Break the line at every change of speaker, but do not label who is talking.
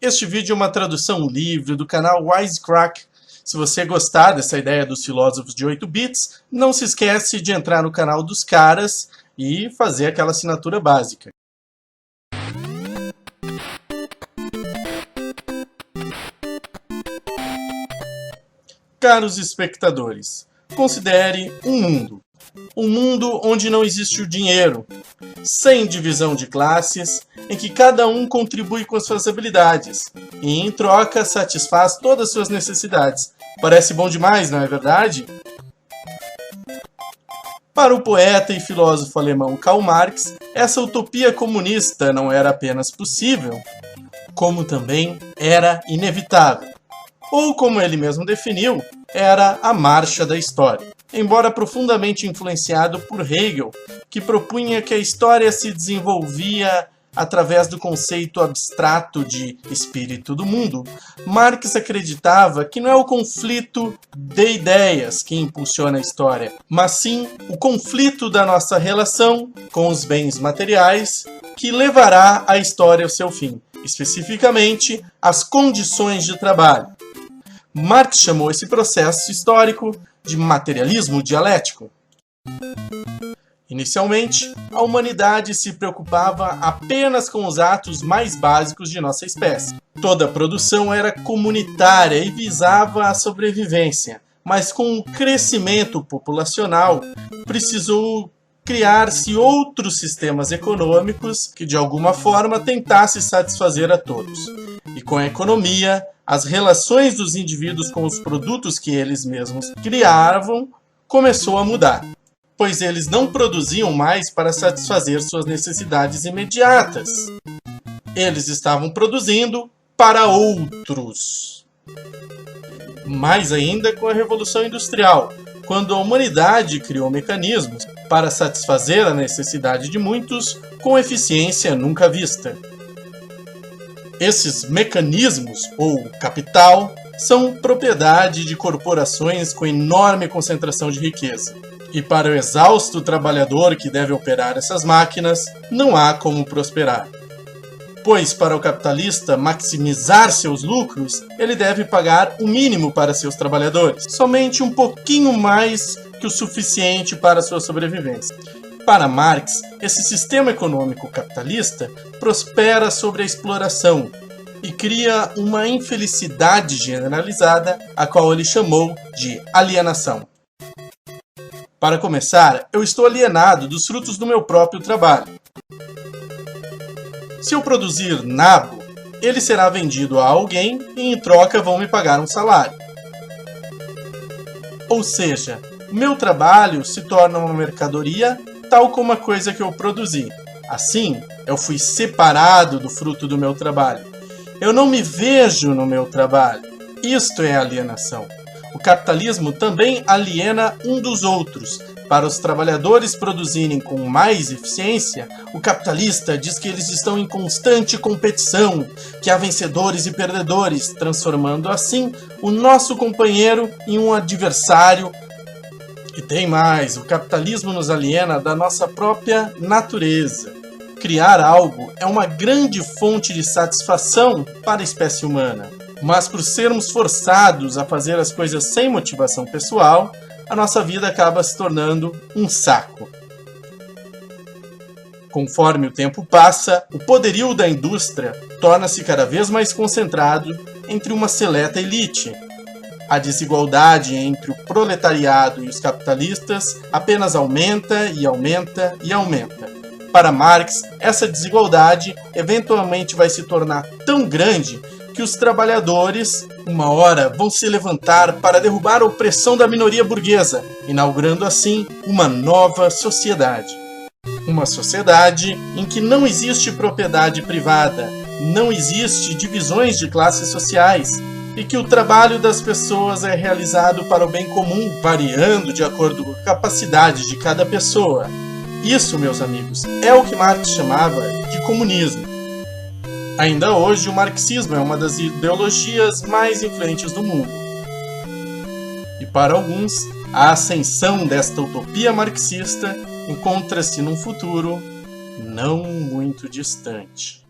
Este vídeo é uma tradução livre do canal Wisecrack. Se você gostar dessa ideia dos filósofos de 8 bits, não se esquece de entrar no canal dos caras e fazer aquela assinatura básica. Caros espectadores, considere um mundo onde não existe o dinheiro, sem divisão de classes, em que cada um contribui com as suas habilidades e, em troca, satisfaz todas as suas necessidades. Parece bom demais, não é verdade? Para o poeta e filósofo alemão Karl Marx, essa utopia comunista não era apenas possível, como também era inevitável. Ou, como ele mesmo definiu, era a marcha da história. Embora profundamente influenciado por Hegel, que propunha que a história se desenvolvia através do conceito abstrato de espírito do mundo, Marx acreditava que não é o conflito de ideias que impulsiona a história, mas sim o conflito da nossa relação com os bens materiais que levará a história ao seu fim, especificamente as condições de trabalho. Marx chamou esse processo histórico de materialismo dialético. Inicialmente, a humanidade se preocupava apenas com os atos mais básicos de nossa espécie. Toda a produção era comunitária e visava a sobrevivência, mas com o crescimento populacional, precisou criar-se outros sistemas econômicos que, de alguma forma, tentassem satisfazer a todos. E com a economia, as relações dos indivíduos com os produtos que eles mesmos criavam começou a mudar, pois eles não produziam mais para satisfazer suas necessidades imediatas. Eles estavam produzindo para outros. Mais ainda com a Revolução Industrial, quando a humanidade criou mecanismos para satisfazer a necessidade de muitos com eficiência nunca vista. Esses mecanismos, ou capital, são propriedade de corporações com enorme concentração de riqueza. E para o exausto trabalhador que deve operar essas máquinas, não há como prosperar. Pois para o capitalista maximizar seus lucros, ele deve pagar o mínimo para seus trabalhadores, somente um pouquinho mais que o suficiente para sua sobrevivência. Para Marx, esse sistema econômico capitalista prospera sobre a exploração e cria uma infelicidade generalizada, a qual ele chamou de alienação. Para começar, eu estou alienado dos frutos do meu próprio trabalho. Se eu produzir nabo, ele será vendido a alguém e em troca vão me pagar um salário. Ou seja, o meu trabalho se torna uma mercadoria tal como a coisa que eu produzi. Assim, eu fui separado do fruto do meu trabalho. Eu não me vejo no meu trabalho. Isto é alienação. O capitalismo também aliena um dos outros. Para os trabalhadores produzirem com mais eficiência, o capitalista diz que eles estão em constante competição, que há vencedores e perdedores, transformando assim o nosso companheiro em um adversário. E tem mais, o capitalismo nos aliena da nossa própria natureza. Criar algo é uma grande fonte de satisfação para a espécie humana. Mas por sermos forçados a fazer as coisas sem motivação pessoal, a nossa vida acaba se tornando um saco. Conforme o tempo passa, o poderio da indústria torna-se cada vez mais concentrado entre uma seleta elite. A desigualdade entre o proletariado e os capitalistas apenas aumenta e aumenta e aumenta. Para Marx, essa desigualdade eventualmente vai se tornar tão grande que os trabalhadores, uma hora, vão se levantar para derrubar a opressão da minoria burguesa, inaugurando assim uma nova sociedade. Uma sociedade em que não existe propriedade privada, não existe divisões de classes sociais, e que o trabalho das pessoas é realizado para o bem comum, variando de acordo com a capacidade de cada pessoa. Isso, meus amigos, é o que Marx chamava de comunismo. Ainda hoje, o marxismo é uma das ideologias mais influentes do mundo. E para alguns, a ascensão desta utopia marxista encontra-se num futuro não muito distante.